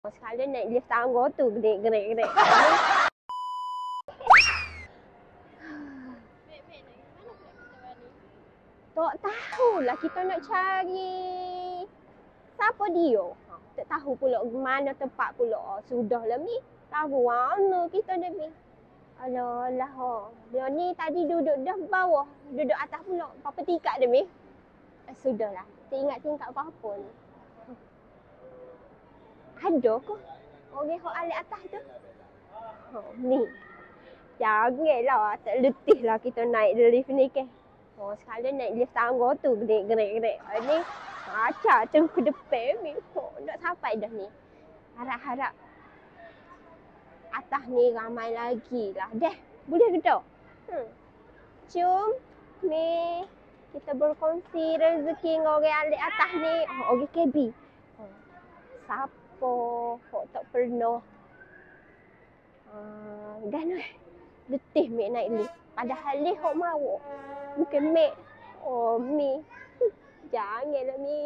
Sekali naik lift tangga tu gerik. Tak tahulah kita nak cari siapa dia. Tak tahu pula mana tempat pula. Sudahlah Mi. Tahu mana kita dah Mi. Alah. Dia ni tadi duduk dah bawah. Duduk atas pula. Apa tingkat dia Mi? Sudahlah. Tak ingat tingkat apa-apa ni. Ada ke? Orang yang alik atas tu. Ni. Janganlah. Tak letih lah kita naik lift ni ke. Sekali naik lift tangga tu gerik. Ni acah tu ke depan ni. Nak sampai dah ni. Harap-harap atas ni ramai lagi lah. Dah, boleh ke tak? Jom ni kita berkongsi rezeki dengan orang alik atas ni. Orang KB. Siapa tak pernah dah ni letih mek naik lift. Padahal lift hok mawa. Bukan mek. Mi. Janganlah Mi.